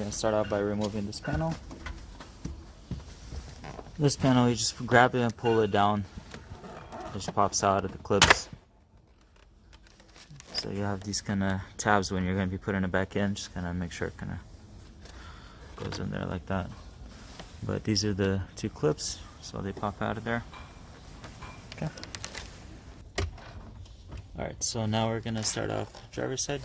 going to start out by removing this panel. This panel, you just grab it and pull it down. It just pops out of the clips. So you have these kind of tabs when you're going to be putting it back in. Just kind of make sure it kind of goes in there like that. But these are the two clips, so they pop out of there. Okay. Alright, so now we're going to start off driver's side.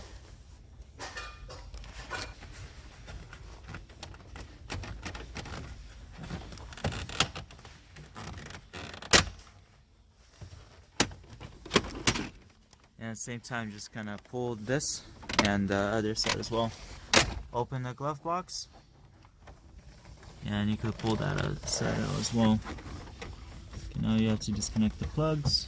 And at the same time, just kind of pull this and the other side as well. Open the glove box, and you could pull that side out as well. Okay, now you have to disconnect the plugs.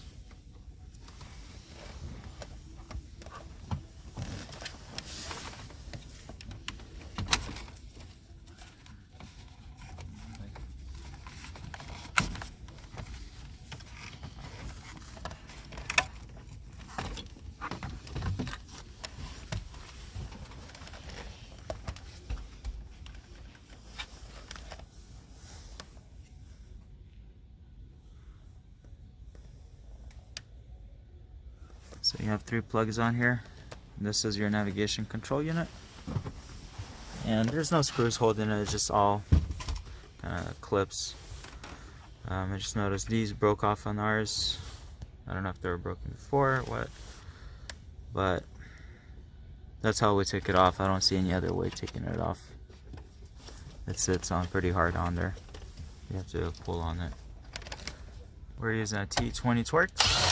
So you have 3 plugs on here. This is your navigation control unit. And there's no screws holding it, it's just all clips. I just noticed these broke off on ours. I don't know if they were broken before or what. But that's how we take it off. I don't see any other way taking it off. It sits on pretty hard on there. You have to pull on it. We're using a T20 Torx.